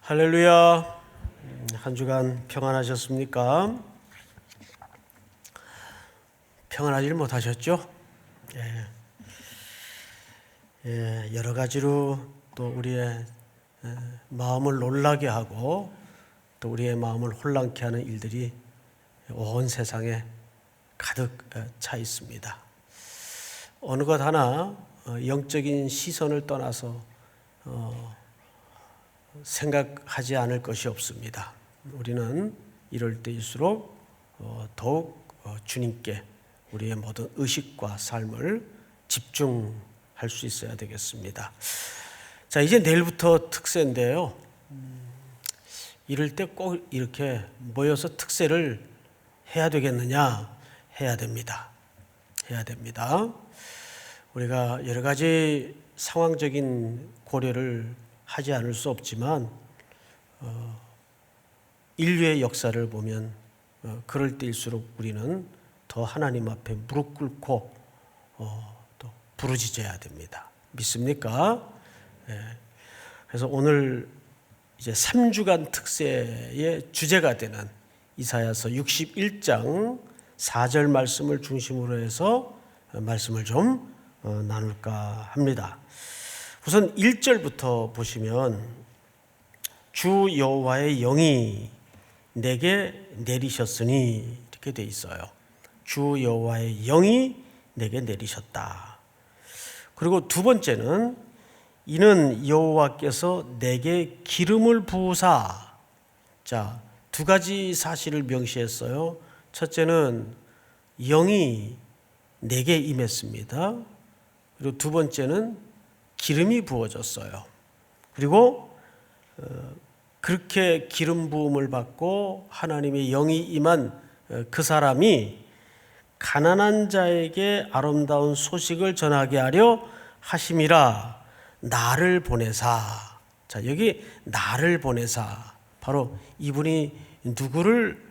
할렐루야. 한 주간 평안하셨습니까? 평안하지 못하셨죠? 여러 가지로 또 우리의 마음을 놀라게 하고 또 우리의 마음을 혼란케 하는 일들이 온 세상에 가득 차 있습니다. 어느 것 하나 영적인 시선을 떠나서 생각하지 않을 것이 없습니다. 우리는 이럴 때일수록 더욱 주님께 우리의 모든 의식과 삶을 집중할 수 있어야 되겠습니다. 자, 이제 내일부터 특세인데요. 이럴 때 꼭 이렇게 모여서 특세를 해야 되겠느냐? 해야 됩니다. 해야 됩니다. 우리가 여러 가지 상황적인 고려를 하지 않을 수 없지만 인류의 역사를 보면 그럴 때일수록 우리는 더 하나님 앞에 무릎 꿇고 또 부르짖어야 됩니다. 믿습니까? 그래서 오늘 이제 3주간 특세의 주제가 되는 이사야서 61장 4절 말씀을 중심으로 해서 말씀을 좀 나눌까 합니다. 우선 1절부터 보시면 주 여호와의 영이 내게 내리셨으니 이렇게 돼 있어요. 주 여호와의 영이 내게 내리셨다. 그리고 두 번째는 이는 여호와께서 내게 기름을 부으사. 자, 두 가지 사실을 명시했어요. 첫째는 영이 내게 임했습니다. 그리고 두 번째는 기름이 부어졌어요. 그리고 그렇게 기름 부음을 받고 하나님의 영이 임한 그 사람이 가난한 자에게 아름다운 소식을 전하게 하려 하심이라. 나를 보내사. 자, 여기 나를 보내사. 바로 이분이 누구를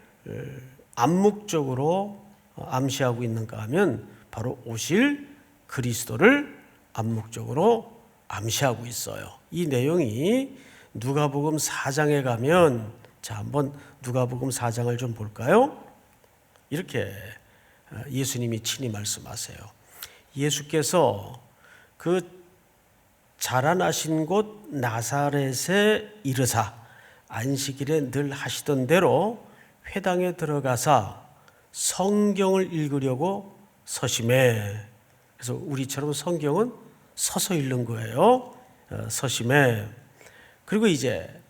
암묵적으로 암시하고 있는가 하면 바로 오실 그리스도를 암묵적으로 암시하고 있어요. 이 내용이 누가복음 4장에 가면, 자, 한번 누가복음 4장을 좀 볼까요? 이렇게 예수님이 친히 말씀하세요. 예수께서 그 자라나신 곳 나사렛에 이르사 안식일에 늘 하시던 대로 회당에 들어가사 성경을 읽으려고 서심해. 그래서 우리처럼 성경은 서서 읽는 거예요. 서심해. 그리고 이제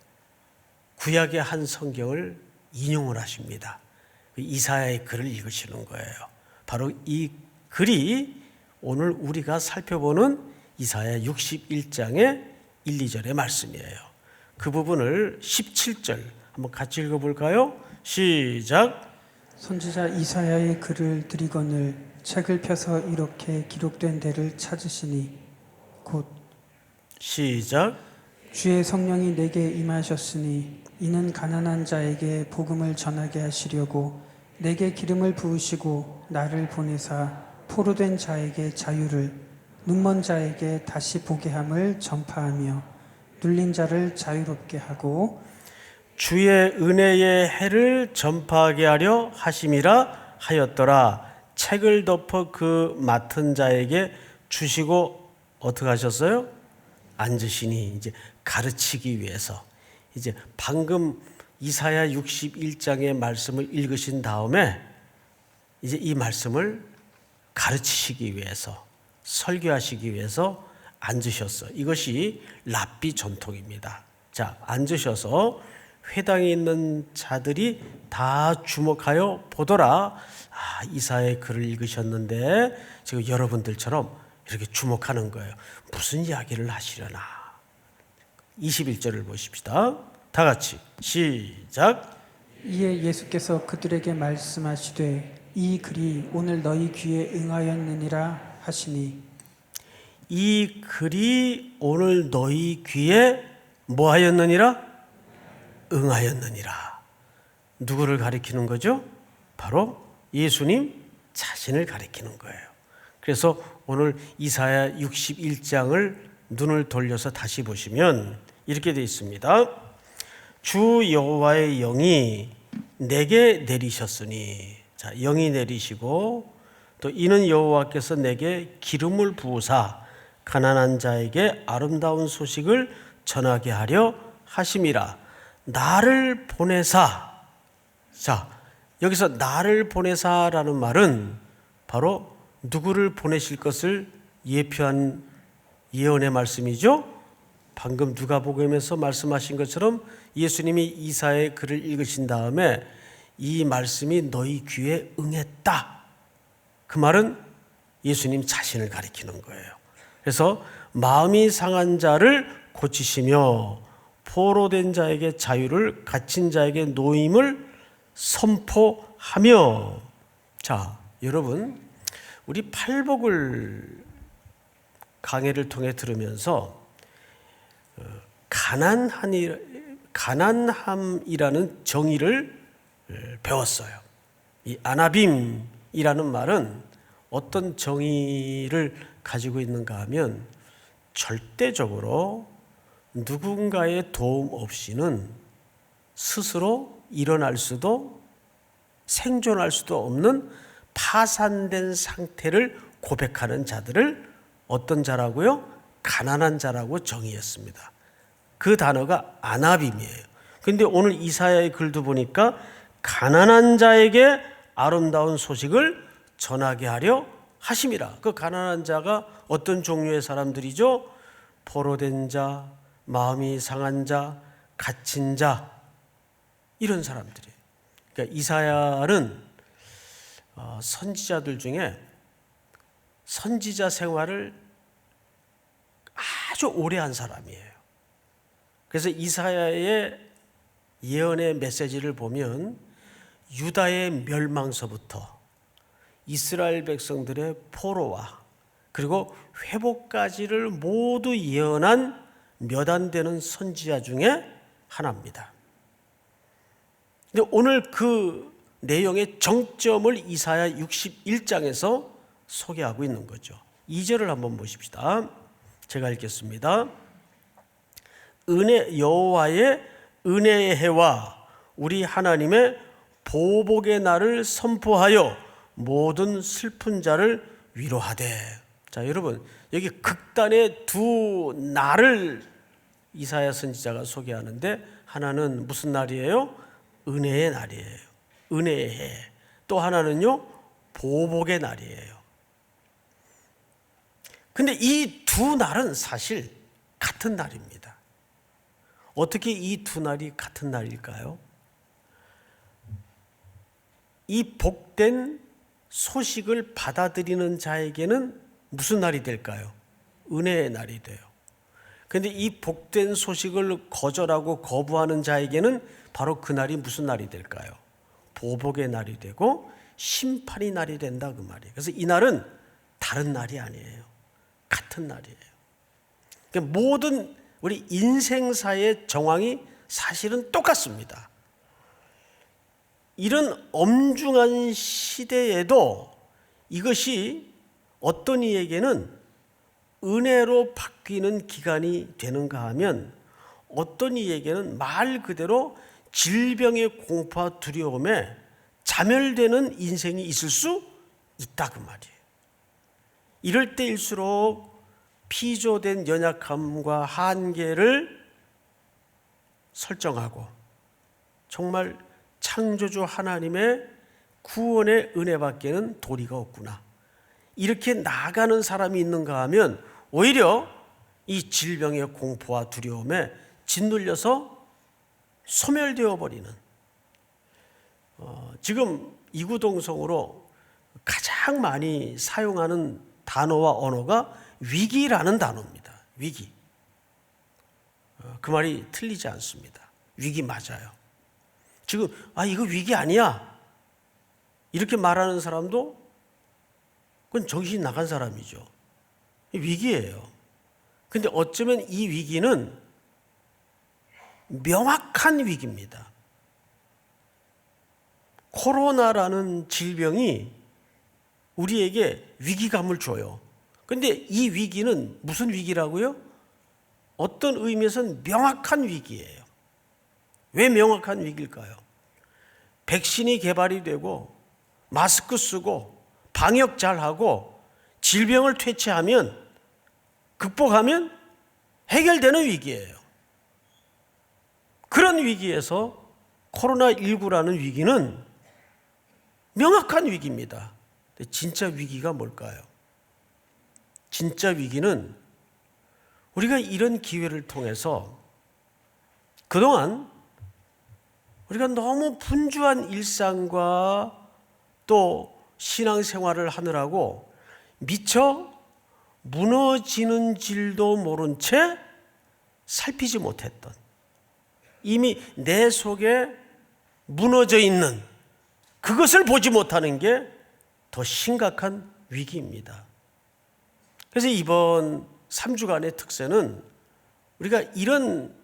구약의 한 성경을 인용을 하십니다. 이사야의 글을 읽으시는 거예요. 바로 이 글이 오늘 우리가 살펴보는 이사야 61장의 1, 2절의 말씀이에요. 그 부분을 17절 한번 같이 읽어볼까요? 시작. 선지자 이사야의 글을 드리거늘 책을 펴서 이렇게 기록된 데를 찾으시니 곧 시작. 주의 성령이 내게 임하셨으니 이는 가난한 자에게 복음을 전하게 하시려고 내게 기름을 부으시고 나를 보내사 포로된 자에게 자유를, 눈먼 자에게 다시 보게 함을 전파하며 눌린 자를 자유롭게 하고 주의 은혜의 해를 전파하게 하려 하심이라 하였더라. 책을 덮어 그 맡은 자에게 주시고 어떻게 하셨어요? 앉으시니. 이제 가르치기 위해서, 이제 방금 이사야 61장의 말씀을 읽으신 다음에 이제 이 말씀을 가르치시기 위해서, 설교하시기 위해서 앉으셨어요. 이것이 랍비 전통입니다. 자, 앉으셔서 회당에 있는 자들이 다 주목하여 보더라. 아, 이사야의 글을 읽으셨는데 지금 여러분들처럼 이렇게 주목하는 거예요. 무슨 이야기를 하시려나. 21절을 보십시다. 다 같이 시작. 이에 예수께서 그들에게 말씀하시되 이 글이 오늘 너희 귀에 응하였느니라 하시니. 이 글이 오늘 너희 귀에 뭐 하였느니라? 응하였느니라. 누구를 가리키는 거죠? 바로 예수님 자신을 가리키는 거예요. 그래서 오늘 이사야 61장을 눈을 돌려서 다시 보시면 이렇게 되어 있습니다. 주 여호와의 영이 내게 내리셨으니. 자, 영이 내리시고 또 이는 여호와께서 내게 기름을 부으사 가난한 자에게 아름다운 소식을 전하게 하려 하심이라. 나를 보내사. 자, 여기서 나를 보내사라는 말은 바로 누구를 보내실 것을 예표한 예언의 말씀이죠. 방금 누가복음에서 말씀하신 것처럼 예수님이 이사야의 글을 읽으신 다음에 이 말씀이 너희 귀에 응했다. 그 말은 예수님 자신을 가리키는 거예요. 그래서 마음이 상한 자를 고치시며 포로된 자에게 자유를, 갇힌 자에게 노임을 선포하며. 자, 여러분, 우리 팔복을 강해를 통해 들으면서 가난함이라는 정의를 배웠어요. 이 아나빔이라는 말은 어떤 정의를 가지고 있는가 하면 절대적으로 누군가의 도움 없이는 스스로 일어날 수도 생존할 수도 없는 파산된 상태를 고백하는 자들을 어떤 자라고요? 가난한 자라고 정의했습니다. 그 단어가 아나빔이에요. 그런데 오늘 이사야의 글도 보니까 가난한 자에게 아름다운 소식을 전하게 하려 하심이라. 그 가난한 자가 어떤 종류의 사람들이죠? 포로된 자, 마음이 상한 자, 갇힌 자, 이런 사람들이에요. 그러니까 이사야는 선지자들 중에 선지자 생활을 아주 오래 한 사람이에요. 그래서 이사야의 예언의 메시지를 보면 유다의 멸망서부터 이스라엘 백성들의 포로와 그리고 회복까지를 모두 예언한 몇 안 되는 선지자 중에 하나입니다. 근데 오늘 그 내용의 정점을 이사야 61장에서 소개하고 있는 거죠. 2절을 한번 보십시다. 제가 읽겠습니다. 여호와의 은혜의 해와 우리 하나님의 보복의 날을 선포하여 모든 슬픈 자를 위로하되. 자, 여러분, 여기 극단의 두 날을 이사야 선지자가 소개하는데 하나는 무슨 날이에요? 은혜의 날이에요. 은혜의 해. 또 하나는요, 보복의 날이에요. 근데 이 두 날은 사실 같은 날입니다. 어떻게 이 두 날이 같은 날일까요? 이 복된 소식을 받아들이는 자에게는 무슨 날이 될까요? 은혜의 날이 돼요. 그런데 이 복된 소식을 거절하고 거부하는 자에게는 바로 그 날이 무슨 날이 될까요? 보복의 날이 되고 심판의 날이 된다, 그 말이에요. 그래서 이 날은 다른 날이 아니에요. 같은 날이에요. 그러니까 모든 우리 인생사의 정황이 사실은 똑같습니다. 이런 엄중한 시대에도 이것이 어떤 이에게는 은혜로 바뀌는 기간이 되는가 하면 어떤 이에게는 말 그대로 질병의 공포와 두려움에 자멸되는 인생이 있을 수 있다, 그 말이에요. 이럴 때일수록 피조된 연약함과 한계를 설정하고 정말 창조주 하나님의 구원의 은혜밖에는 도리가 없구나, 이렇게 나아가는 사람이 있는가 하면 오히려 이 질병의 공포와 두려움에 짓눌려서 소멸되어 버리는, 지금 이구동성으로 가장 많이 사용하는 단어와 언어가 위기라는 단어입니다. 위기. 그 말이 틀리지 않습니다. 위기 맞아요. 지금 이거 위기 아니야, 이렇게 말하는 사람도 그건 정신이 나간 사람이죠. 위기예요. 근데 어쩌면 이 위기는 명확한 위기입니다. 코로나라는 질병이 우리에게 위기감을 줘요. 근데 이 위기는 무슨 위기라고요? 어떤 의미에서는 명확한 위기예요. 왜 명확한 위기일까요? 백신이 개발이 되고 마스크 쓰고 방역 잘하고 질병을 퇴치하면 극복하면 해결되는 위기예요. 그런 위기에서 코로나19라는 위기는 명확한 위기입니다. 근데 진짜 위기가 뭘까요? 진짜 위기는 우리가 이런 기회를 통해서 그동안 우리가 너무 분주한 일상과 또 신앙생활을 하느라고 미처 무너지는 줄도 모른 채 살피지 못했던, 이미 내 속에 무너져 있는 그것을 보지 못하는 게 더 심각한 위기입니다. 그래서 이번 3주간의 특세는 우리가 이런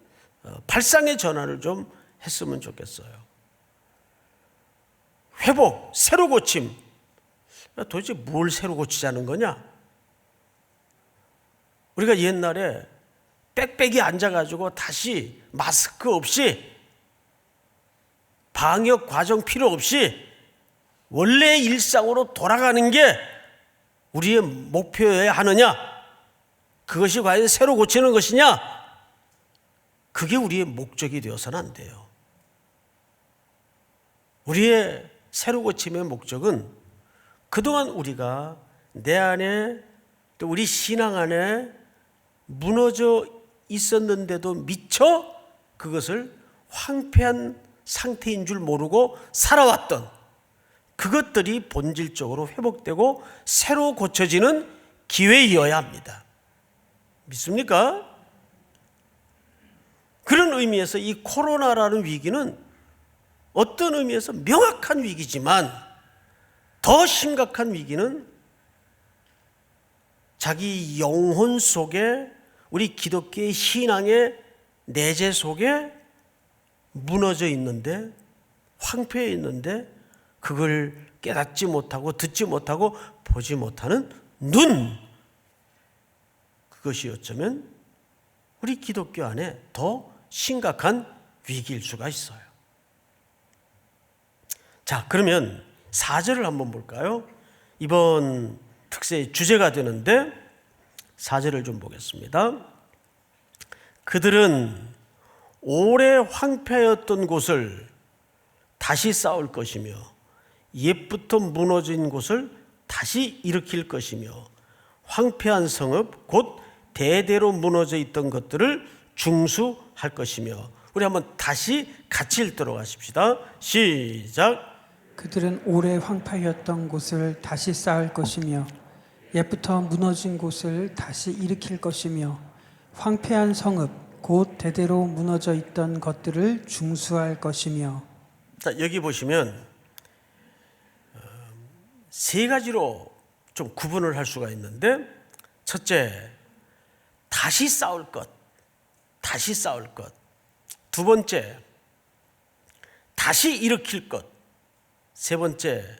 발상의 전환을 좀 했으면 좋겠어요. 회복, 새로 고침. 도대체 뭘 새로 고치자는 거냐? 우리가 옛날에 빽빽이 앉아가지고 다시 마스크 없이 방역 과정 필요 없이 원래의 일상으로 돌아가는 게 우리의 목표여야 하느냐? 그것이 과연 새로 고치는 것이냐? 그게 우리의 목적이 되어서는 안 돼요. 우리의 새로 고침의 목적은 그동안 우리가 내 안에 또 우리 신앙 안에 무너져 있었는데도 미처 그것을 황폐한 상태인 줄 모르고 살아왔던 그것들이 본질적으로 회복되고 새로 고쳐지는 기회이어야 합니다. 믿습니까? 그런 의미에서 이 코로나라는 위기는 어떤 의미에서 명확한 위기지만 더 심각한 위기는 자기 영혼 속에 우리 기독교의 신앙의 내재 속에 무너져 있는데, 황폐해 있는데 그걸 깨닫지 못하고 듣지 못하고 보지 못하는 눈, 그것이 어쩌면 우리 기독교 안에 더 심각한 위기일 수가 있어요. 자, 그러면 4절을 한번 볼까요? 이번 특세의 주제가 되는데 4절을 좀 보겠습니다. 그들은 오래 황폐하였던 곳을 다시 쌓을 것이며 옛부터 무너진 곳을 다시 일으킬 것이며 황폐한 성읍 곧 대대로 무너져 있던 것들을 중수할 것이며. 우리 한번 다시 같이 읽도록 하십시다. 시작. 그들은 오래 황폐하였던 곳을 다시 쌓을 것이며 옛부터 무너진 곳을 다시 일으킬 것이며 황폐한 성읍 곧 대대로 무너져 있던 것들을 중수할 것이며. 자, 여기 보시면 세 가지로 좀 구분을 할 수가 있는데, 첫째, 다시 쌓을 것, 다시 쌓을 것. 두 번째, 다시 일으킬 것. 세 번째,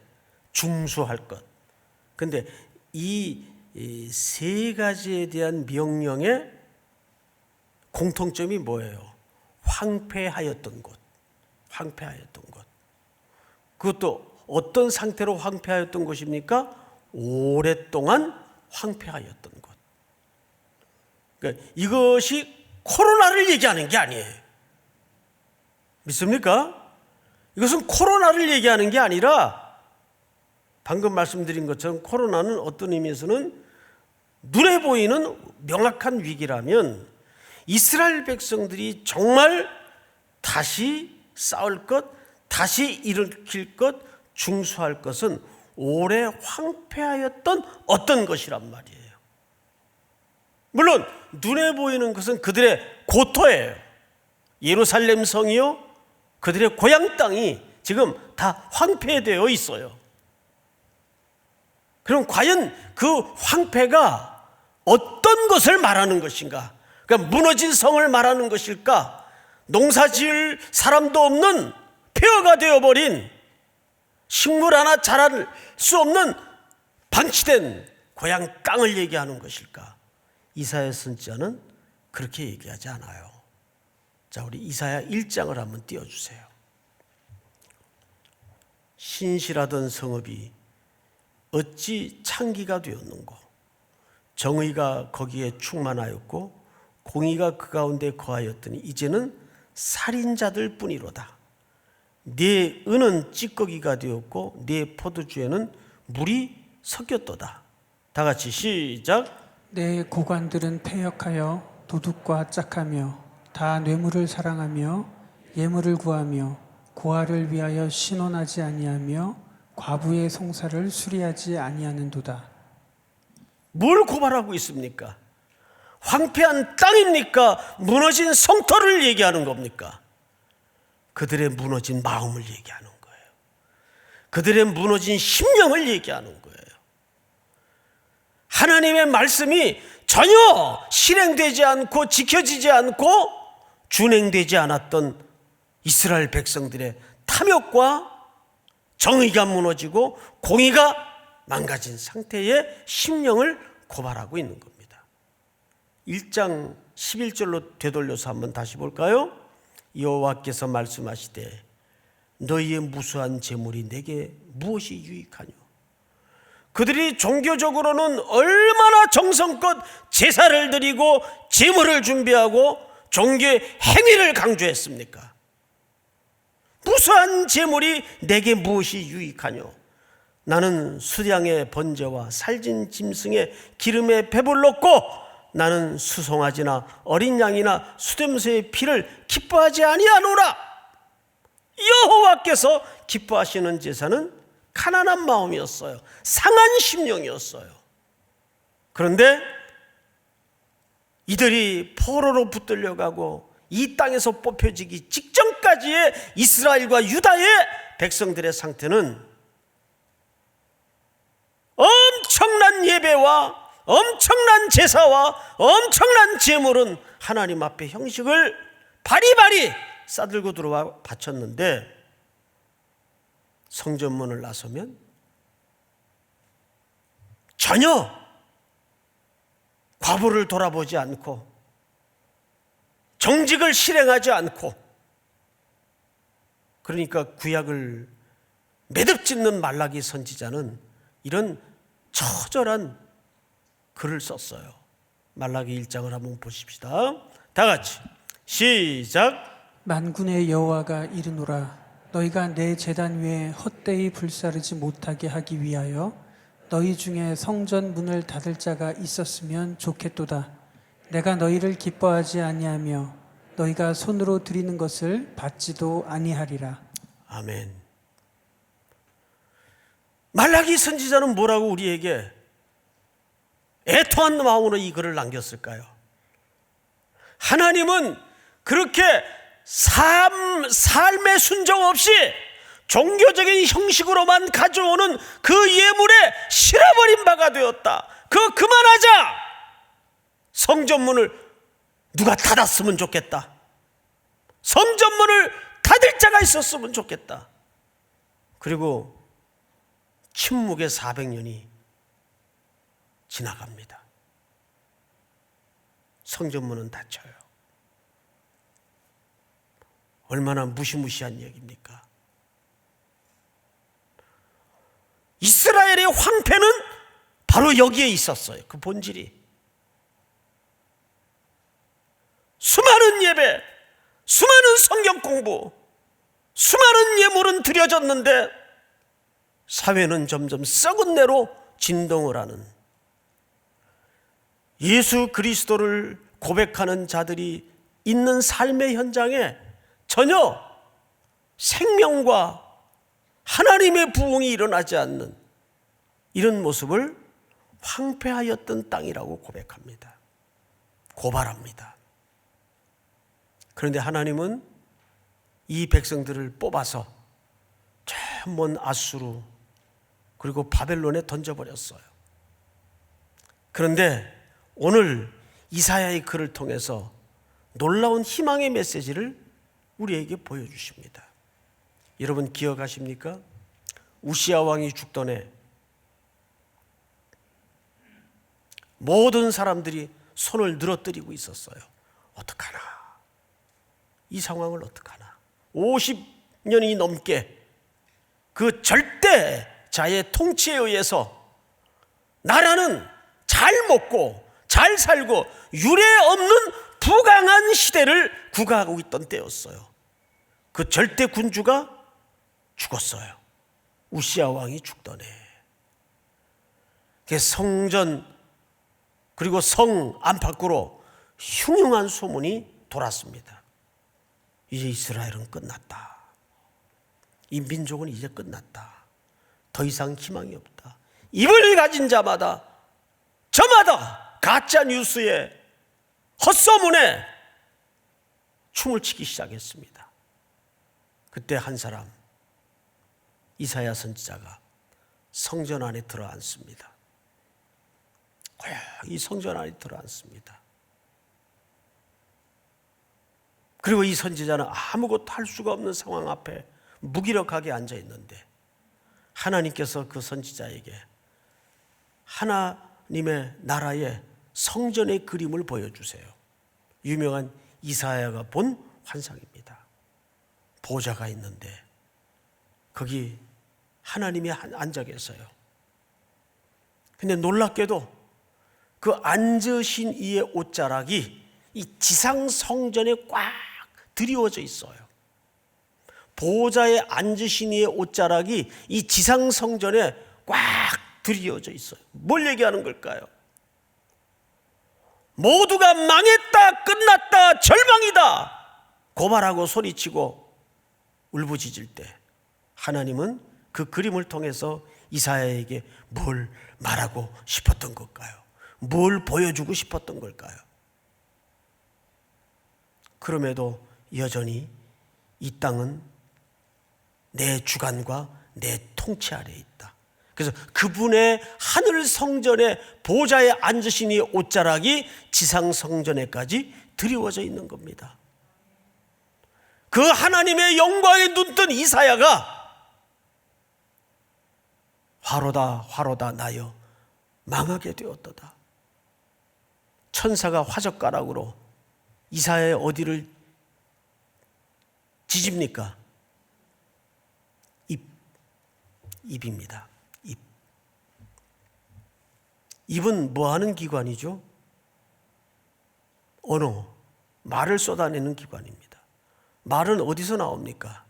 중수할 것. 근데 이 세 가지에 대한 명령의 공통점이 뭐예요? 황폐하였던 곳, 황폐하였던 곳. 그것도 어떤 상태로 황폐하였던 곳입니까? 오랫동안 황폐하였던 곳. 그러니까 이것이 코로나를 얘기하는 게 아니에요. 믿습니까? 이것은 코로나를 얘기하는 게 아니라 방금 말씀드린 것처럼 코로나는 어떤 의미에서는 눈에 보이는 명확한 위기라면 이스라엘 백성들이 정말 다시 쌓을 것, 다시 일으킬 것, 중수할 것은 오래 황폐하였던 어떤 것이란 말이에요. 물론 눈에 보이는 것은 그들의 고토예요. 예루살렘 성이요, 그들의 고향 땅이 지금 다 황폐되어 있어요. 그럼 과연 그 황폐가 어떤 것을 말하는 것인가? 그러니까 무너진 성을 말하는 것일까? 농사 지을 사람도 없는 폐허가 되어버린 식물 하나 자랄 수 없는 방치된 고향 땅을 얘기하는 것일까? 이사야 선지자는 그렇게 얘기하지 않아요. 자, 우리 이사야 1장을 한번 띄워주세요. 신실하던 성읍이 어찌 창기가 되었는고, 정의가 거기에 충만하였고 공의가 그 가운데 거하였더니 이제는 살인자들 뿐이로다. 네 은은 찌꺼기가 되었고 네 포도주에는 물이 섞였도다. 다 같이 시작. 내 고관들은 패역하여 도둑과 짝하며 다 뇌물을 사랑하며 예물을 구하며 고아를 위하여 신원하지 아니하며 과부의 송사를 수리하지 아니하는도다. 뭘 고발하고 있습니까? 황폐한 땅입니까? 무너진 성터를 얘기하는 겁니까? 그들의 무너진 마음을 얘기하는 거예요. 그들의 무너진 심령을 얘기하는 거예요. 하나님의 말씀이 전혀 실행되지 않고 지켜지지 않고 준행되지 않았던 이스라엘 백성들의 탐욕과 정의가 무너지고 공의가 망가진 상태의 심령을 고발하고 있는 겁니다. 1장 11절로 되돌려서 한번 다시 볼까요? 여호와께서 말씀하시되 너희의 무수한 재물이 내게 무엇이 유익하뇨? 그들이 종교적으로는 얼마나 정성껏 제사를 드리고 제물을 준비하고 종교의 행위를 강조했습니까? 무수한 제물이 내게 무엇이 유익하뇨? 나는 수량의 번제와 살진 짐승의 기름에 배불렀고 나는 수송아지나 어린 양이나 수렴새의 피를 기뻐하지 아니하노라. 여호와께서 기뻐하시는 제사는 가난한 마음이었어요. 상한 심령이었어요. 그런데 이들이 포로로 붙들려가고 이 땅에서 뽑혀지기 직전까지의 이스라엘과 유다의 백성들의 상태는 엄청난 예배와 엄청난 제사와 엄청난 제물은 하나님 앞에 형식을 바리바리 싸들고 들어와 바쳤는데 성전문을 나서면 전혀 과부를 돌아보지 않고 정직을 실행하지 않고, 그러니까 구약을 매듭짓는 말라기 선지자는 이런 처절한 글을 썼어요. 말라기 1장을 한번 보십시다. 다 같이 시작. 만군의 여호와가 이르노라. 너희가 내 제단 위에 헛되이 불사르지 못하게 하기 위하여 너희 중에 성전 문을 닫을 자가 있었으면 좋겠도다. 내가 너희를 기뻐하지 아니하며 너희가 손으로 드리는 것을 받지도 아니하리라. 아멘. 말라기 선지자는 뭐라고 우리에게 애통한 마음으로 이 글을 남겼을까요? 하나님은 그렇게 삶의 순정 없이 종교적인 형식으로만 가져오는 그 예물에 실어버린 바가 되었다. 그거 그만하자. 성전문을 누가 닫았으면 좋겠다. 성전문을 닫을 자가 있었으면 좋겠다. 그리고 침묵의 400년이 지나갑니다. 성전문은 닫혀요. 얼마나 무시무시한 얘기입니까? 이스라엘의 황폐는 바로 여기에 있었어요. 그 본질이. 수많은 예배, 수많은 성경 공부, 수많은 예물은 드려졌는데 사회는 점점 썩은 내로 진동을 하는, 예수 그리스도를 고백하는 자들이 있는 삶의 현장에 전혀 생명과 하나님의 부흥이 일어나지 않는 이런 모습을 황폐하였던 땅이라고 고백합니다. 고발합니다. 그런데 하나님은 이 백성들을 뽑아서 저 먼 아수르 그리고 바벨론에 던져버렸어요. 그런데 오늘 이사야의 글을 통해서 놀라운 희망의 메시지를 우리에게 보여주십니다. 여러분 기억하십니까? 우시야 왕이 죽던 해 모든 사람들이 손을 늘어뜨리고 있었어요. 어떡하나? 이 상황을 어떡하나. 50년이 넘게 그 절대자의 통치에 의해서 나라는 잘 먹고 잘 살고 유례 없는 부강한 시대를 구가하고 있던 때였어요. 그 절대 군주가 죽었어요. 우시야 왕이 죽더네. 성전 그리고 성 안팎으로 흉흉한 소문이 돌았습니다. 이제 이스라엘은 끝났다. 이 민족은 이제 끝났다. 더 이상 희망이 없다. 입을 가진 자마다 저마다 가짜 뉴스에 헛소문에 춤을 추기 시작했습니다. 그때 한 사람 이사야 선지자가 성전 안에 들어앉습니다. 이 성전 안에 들어앉습니다. 그리고 이 선지자는 아무것도 할 수가 없는 상황 앞에 무기력하게 앉아 있는데 하나님께서 그 선지자에게 하나님의 나라의 성전의 그림을 보여주세요. 유명한 이사야가 본 환상입니다. 보좌가 있는데 거기 하나님이 앉아 계세요. 근데 놀랍게도 그 앉으신 이의 옷자락이 이 지상 성전에 꽉 드리워져 있어요. 보좌에 앉으신 이의 옷자락이 이 지상 성전에 꽉 드리워져 있어요. 뭘 얘기하는 걸까요? 모두가 망했다, 끝났다, 절망이다 고발하고 소리치고 울부짖을 때 하나님은 그 그림을 통해서 이사야에게 뭘 말하고 싶었던 걸까요? 뭘 보여주고 싶었던 걸까요? 그럼에도 여전히 이 땅은 내 주관과 내 통치 아래에 있다. 그래서 그분의 하늘 성전의 보좌에 앉으신 이 옷자락이 지상 성전에까지 드리워져 있는 겁니다. 그 하나님의 영광에 눈뜬 이사야가 화로다 화로다 나여 망하게 되었도다. 천사가 화젓가락으로 이사야의 어디를 지집니까? 입입니다. 입. 입은 뭐 하는 기관이죠? 언어, 말을 쏟아내는 기관입니다. 말은 어디서 나옵니까?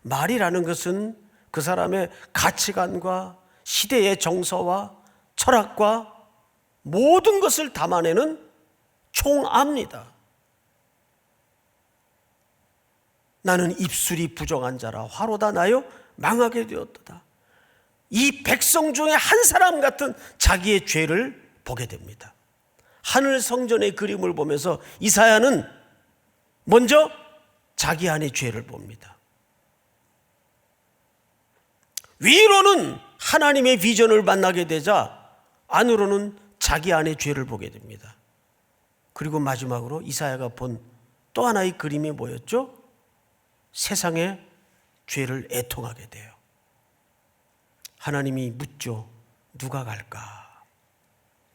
말이라는 것은 그 사람의 가치관과 시대의 정서와 철학과 모든 것을 담아내는 총합니다. 나는 입술이 부정한 자라 화로다 나여 망하게 되었도다. 이 백성 중에 한 사람 같은 자기의 죄를 보게 됩니다. 하늘 성전의 그림을 보면서 이사야는 먼저 자기 안의 죄를 봅니다. 위로는 하나님의 비전을 만나게 되자 안으로는 자기 안의 죄를 보게 됩니다. 그리고 마지막으로 이사야가 본 또 하나의 그림이 뭐였죠? 세상의 죄를 애통하게 돼요. 하나님이 묻죠. 누가 갈까?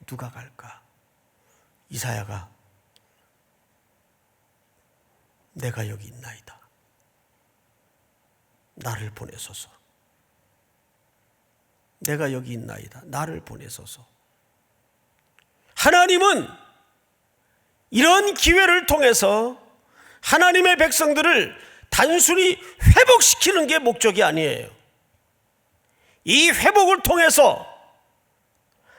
누가 갈까? 이사야가 내가 여기 있나이다. 나를 보내소서. 내가 여기 있나이다. 나를 보내소서. 하나님은 이런 기회를 통해서 하나님의 백성들을 단순히 회복시키는 게 목적이 아니에요. 이 회복을 통해서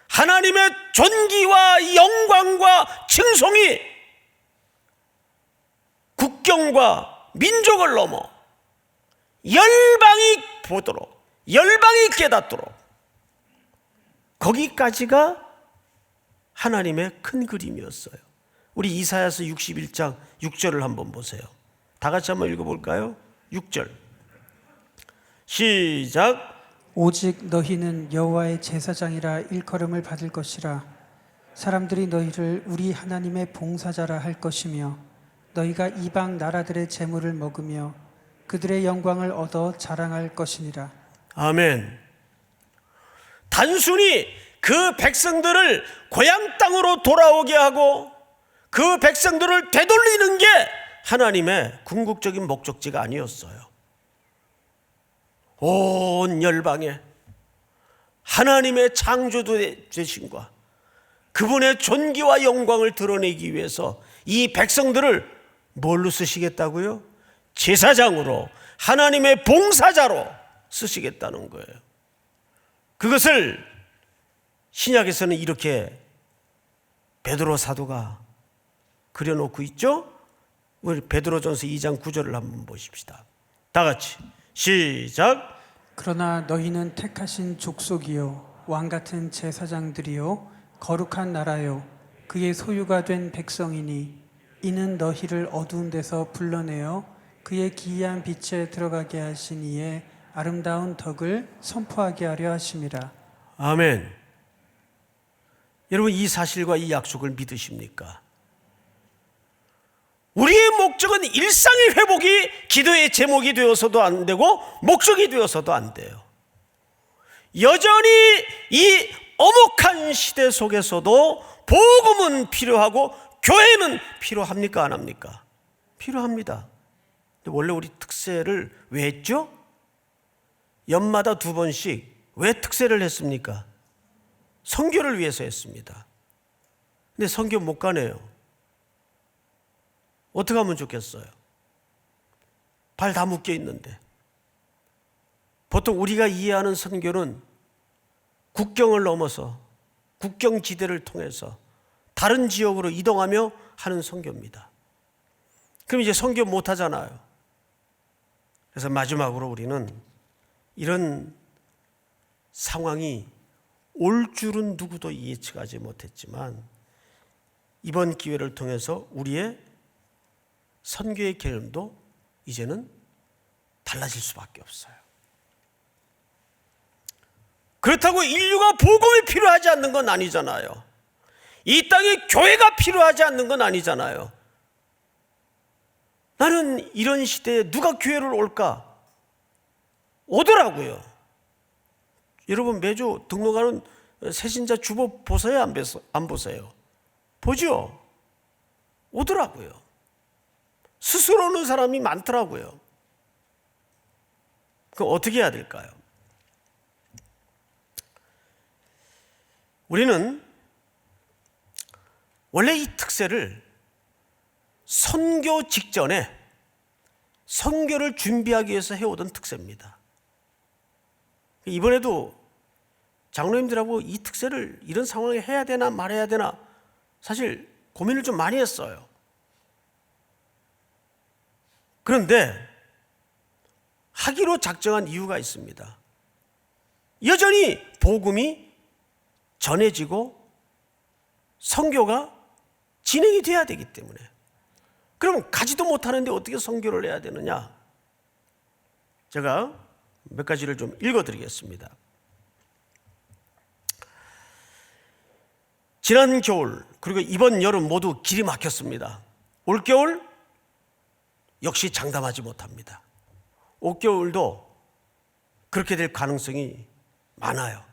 하나님의 존귀와 영광과 칭송이 국경과 민족을 넘어 열방이 보도록, 열방이 깨닫도록, 거기까지가 하나님의 큰 그림이었어요. 우리 이사야서 61장 6절을 한번 보세요. 다 같이 한번 읽어볼까요? 6절 시작. 오직 너희는 여호와의 제사장이라 일컬음을 받을 것이라. 사람들이 너희를 우리 하나님의 봉사자라 할 것이며 너희가 이방 나라들의 재물을 먹으며 그들의 영광을 얻어 자랑할 것이니라. 아멘. 단순히 그 백성들을 고향 땅으로 돌아오게 하고 그 백성들을 되돌리는 게 하나님의 궁극적인 목적지가 아니었어요. 온 열방에 하나님의 창조되심과 그분의 존귀와 영광을 드러내기 위해서 이 백성들을 뭘로 쓰시겠다고요? 제사장으로, 하나님의 봉사자로 쓰시겠다는 거예요. 그것을 신약에서는 이렇게 베드로 사도가 그려놓고 있죠? 우리 베드로전서 2장 9절을 한번 보십시다. 다 같이 시작. 그러나 너희는 택하신 족속이요 왕 같은 제사장들이요 거룩한 나라요 그의 소유가 된 백성이니 이는 너희를 어두운 데서 불러내어 그의 기이한 빛에 들어가게 하신 이의 아름다운 덕을 선포하게 하려 하심이라. 아멘. 여러분, 이 사실과 이 약속을 믿으십니까? 우리의 목적은 일상의 회복이 기도의 제목이 되어서도 안 되고 목적이 되어서도 안 돼요. 여전히 이 엄혹한 시대 속에서도 복음은 필요하고 교회는 필요합니까? 안 합니까? 필요합니다. 근데 원래 우리 특세를 왜 했죠? 연마다 2번씩 왜 특세를 했습니까? 선교를 위해서 했습니다. 근데 선교 못 가네요. 어떻게 하면 좋겠어요? 발 다 묶여 있는데. 보통 우리가 이해하는 선교는 국경을 넘어서 국경지대를 통해서 다른 지역으로 이동하며 하는 선교입니다. 그럼 이제 선교 못 하잖아요. 그래서 마지막으로 우리는 이런 상황이 올 줄은 누구도 예측하지 못했지만 이번 기회를 통해서 우리의 선교의 개념도 이제는 달라질 수밖에 없어요. 그렇다고 인류가 복음이 필요하지 않는 건 아니잖아요. 이 땅에 교회가 필요하지 않는 건 아니잖아요. 나는 이런 시대에 누가 교회를 올까? 오더라고요. 여러분 매주 등록하는 새신자 주보 보세요? 안 보세요? 보죠? 오더라고요. 스스로 오는 사람이 많더라고요. 그럼 어떻게 해야 될까요? 우리는 원래 이 특세를 선교 직전에 선교를 준비하기 위해서 해오던 특세입니다. 이번에도 장로님들하고 이 특세를 이런 상황에 해야 되나 말해야 되나 사실 고민을 좀 많이 했어요. 그런데 하기로 작정한 이유가 있습니다. 여전히 복음이 전해지고 선교가 진행이 돼야 되기 때문에. 그럼 가지도 못하는데 어떻게 선교를 해야 되느냐? 제가 몇 가지를 좀 읽어드리겠습니다. 지난 겨울 그리고 이번 여름 모두 길이 막혔습니다. 올겨울 역시 장담하지 못합니다. 올겨울도 그렇게 될 가능성이 많아요.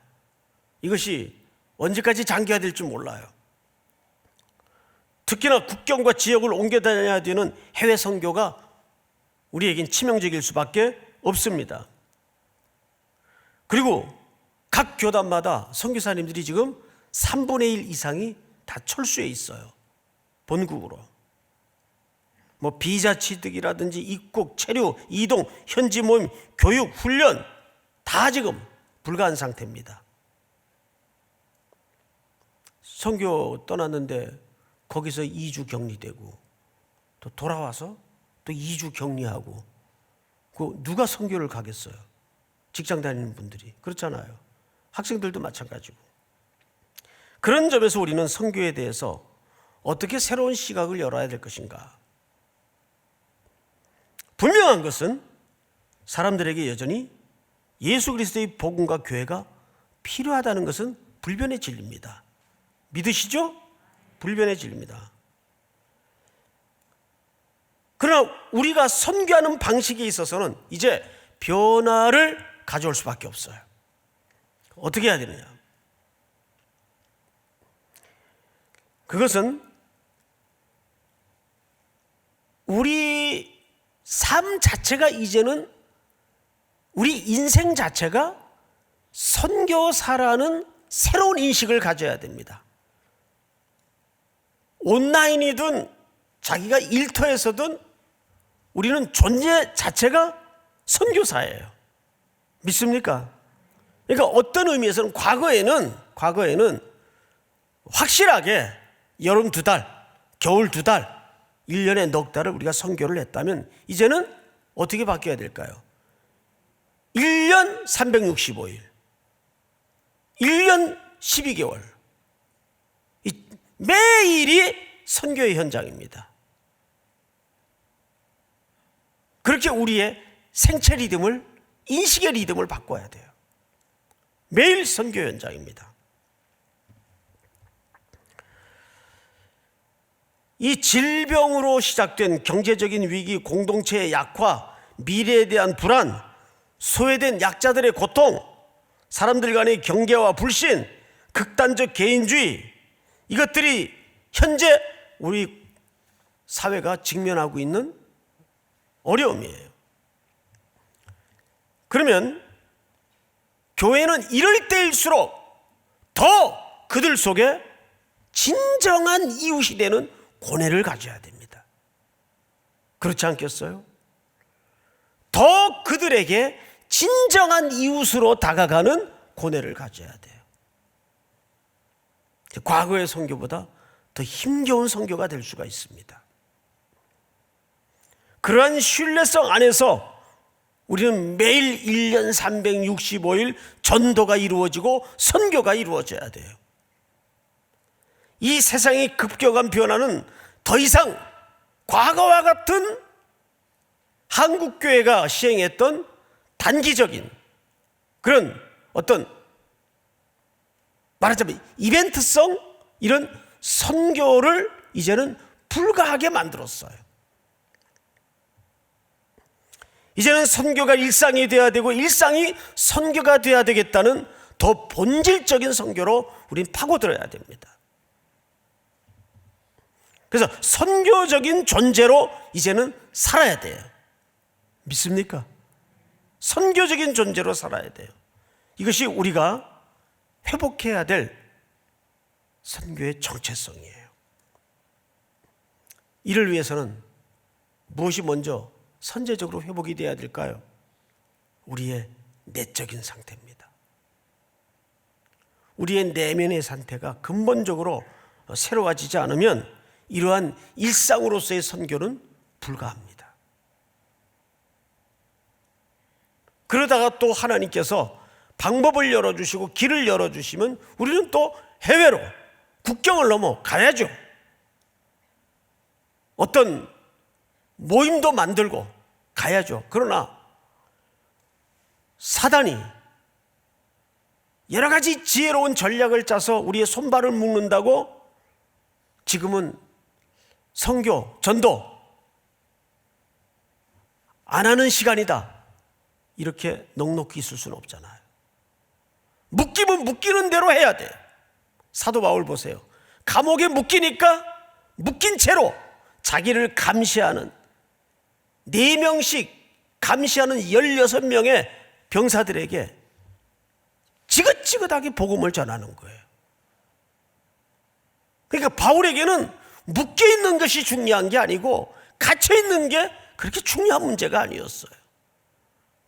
이것이 언제까지 장기화 될지 몰라요. 특히나 국경과 지역을 옮겨 다녀야 되는 해외 선교가 우리에겐 치명적일 수밖에 없습니다. 그리고 각 교단마다 선교사님들이 지금 3분의 1 이상이 다 철수해 있어요. 본국으로. 뭐 비자 취득이라든지 입국, 체류, 이동, 현지 모임, 교육, 훈련 다 지금 불가한 상태입니다. 선교 떠났는데 거기서 2주 격리되고 또 돌아와서 또 2주 격리하고 그 누가 선교를 가겠어요? 직장 다니는 분들이. 그렇잖아요. 학생들도 마찬가지고. 그런 점에서 우리는 선교에 대해서 어떻게 새로운 시각을 열어야 될 것인가? 분명한 것은 사람들에게 여전히 예수 그리스도의 복음과 교회가 필요하다는 것은 불변의 진리입니다. 믿으시죠? 불변의 진리입니다. 그러나 우리가 선교하는 방식에 있어서는 이제 변화를 가져올 수밖에 없어요. 어떻게 해야 되느냐? 그것은 우리 삶 자체가 이제는 우리 인생 자체가 선교사라는 새로운 인식을 가져야 됩니다. 온라인이든 자기가 일터에서든 우리는 존재 자체가 선교사예요. 믿습니까? 그러니까 어떤 의미에서는 과거에는 확실하게 여름 2달, 겨울 2달, 1년에 넉 달을 우리가 선교를 했다면 이제는 어떻게 바뀌어야 될까요? 1년 365일, 1년 12개월, 매일이 선교의 현장입니다. 그렇게 우리의 생체 리듬을, 인식의 리듬을 바꿔야 돼요. 매일 선교 현장입니다. 이 질병으로 시작된 경제적인 위기, 공동체의 약화, 미래에 대한 불안, 소외된 약자들의 고통, 사람들 간의 경계와 불신, 극단적 개인주의, 이것들이 현재 우리 사회가 직면하고 있는 어려움이에요. 그러면 교회는 이럴 때일수록 더 그들 속에 진정한 이웃이 되는 고뇌를 가져야 됩니다. 그렇지 않겠어요? 더 그들에게 진정한 이웃으로 다가가는 고뇌를 가져야 돼요. 과거의 선교보다 더 힘겨운 선교가 될 수가 있습니다. 그러한 신뢰성 안에서 우리는 매일 1년 365일 전도가 이루어지고 선교가 이루어져야 돼요. 이 세상의 급격한 변화는 더 이상 과거와 같은 한국교회가 시행했던 단기적인 그런 어떤 말하자면 이벤트성 이런 선교를 이제는 불가하게 만들었어요. 이제는 선교가 일상이 되어야 되고 일상이 선교가 되어야 되겠다는 더 본질적인 선교로 우리는 파고들어야 됩니다. 그래서 선교적인 존재로 이제는 살아야 돼요. 믿습니까? 선교적인 존재로 살아야 돼요. 이것이 우리가 회복해야 될 선교의 정체성이에요. 이를 위해서는 무엇이 먼저 선제적으로 회복이 되어야 될까요? 우리의 내적인 상태입니다. 우리의 내면의 상태가 근본적으로 새로워지지 않으면 이러한 일상으로서의 선교는 불가합니다. 그러다가 또 하나님께서 방법을 열어주시고 길을 열어주시면 우리는 또 해외로 국경을 넘어 가야죠. 어떤 모임도 만들고 가야죠. 그러나 사단이 여러 가지 지혜로운 전략을 짜서 우리의 손발을 묶는다고 지금은 선교, 전도 안 하는 시간이다. 이렇게 넉넉히 있을 수는 없잖아요. 묶이면 묶이는 대로 해야 돼. 사도 바울 보세요. 감옥에 묶이니까 묶인 채로 자기를 감시하는 4명씩 감시하는 16명의 병사들에게 지긋지긋하게 복음을 전하는 거예요. 그러니까 바울에게는 묶여있는 것이 중요한 게 아니고 갇혀있는 게 그렇게 중요한 문제가 아니었어요.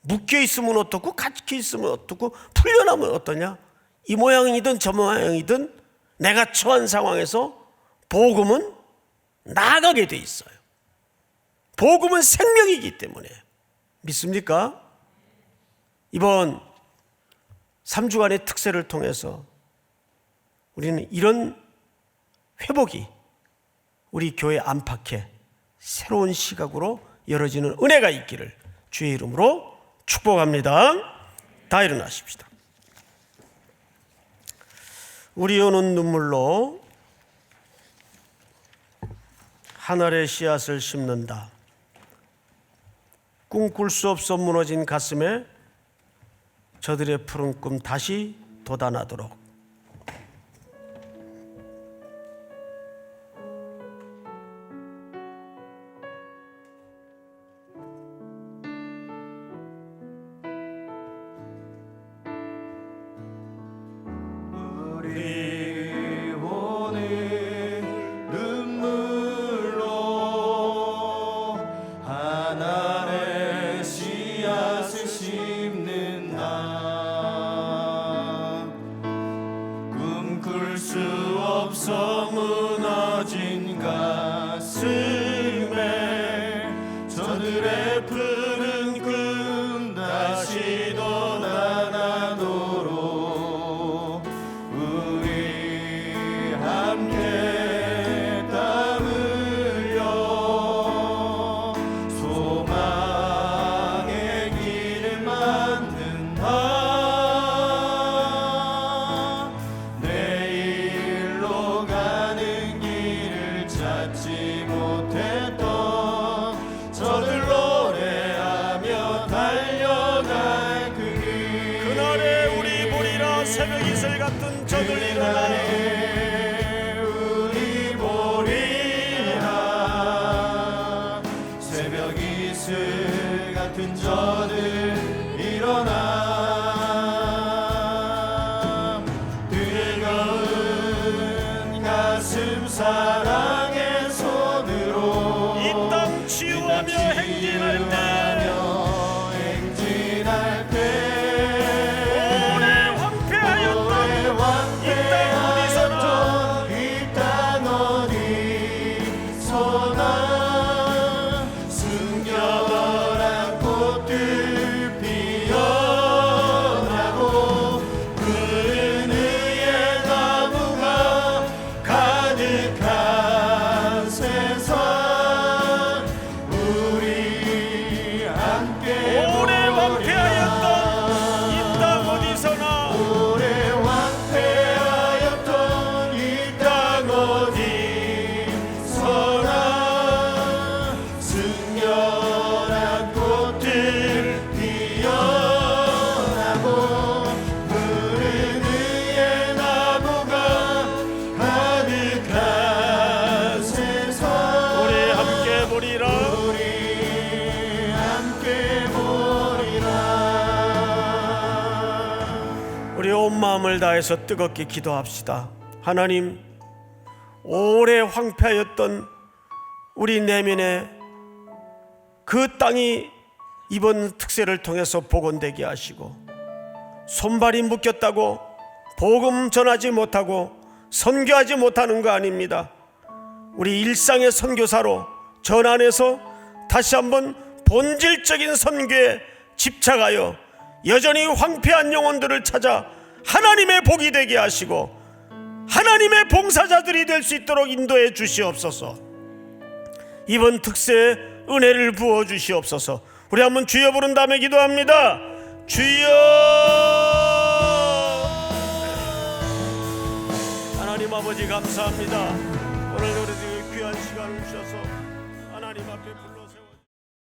묶여있으면 어떻고 갇혀있으면 어떻고 풀려나면 어떠냐? 이 모양이든 저 모양이든 내가 처한 상황에서 복음은 나아가게 돼 있어요. 복음은 생명이기 때문에. 믿습니까? 이번 3주간의 특세를 통해서 우리는 이런 회복이 우리 교회 안팎에 새로운 시각으로 열어지는 은혜가 있기를 주의 이름으로 축복합니다. 다 일어나십시다. 우리 오는 눈물로 하늘의 씨앗을 심는다. 꿈꿀 수 없어 무너진 가슴에 저들의 푸른 꿈 다시 돋아나도록 새벽 이슬 같은 저들 일어나 우리 보리라. 새벽 이슬 같은 저들 일어나. 뜨거운 가슴 사랑의 손으로 이 땅 치유하며 행진할 때 행진할 때 오래 황폐하였던 이 땅 어디서나 순결한 꽃들 피어나고 푸른 의의 나무가 가득한 세상 우리 함께 오래 황폐하였던 이 땅 어디서나 오래 황폐하였던 이 땅 어디서나 순결한 꽃들 피어나고 푸른 의의 나무가 가득한 세상 우리 함께 보리라. 우리 함께 보리라. 우리 온 마음을 다해서 뜨겁게 기도합시다. 하나님, 오래 황폐하였던 우리 내면의 그 땅이 이번 특세를 통해서 복원되게 하시고, 손발이 묶였다고 복음 전하지 못하고 선교하지 못하는 거 아닙니다. 우리 일상의 선교사로 전환해서 다시 한번 본질적인 선교에 집착하여 여전히 황폐한 영혼들을 찾아 하나님의 복이 되게 하시고 하나님의 봉사자들이 될 수 있도록 인도해 주시옵소서. 이번 특세에 은혜를 부어 주시옵소서. 우리 한번 주여 부른 다음에 기도합니다. 주여. 하나님 아버지 감사합니다. 오늘 우리 귀한 시간을 주셔서 하나님 앞에 불러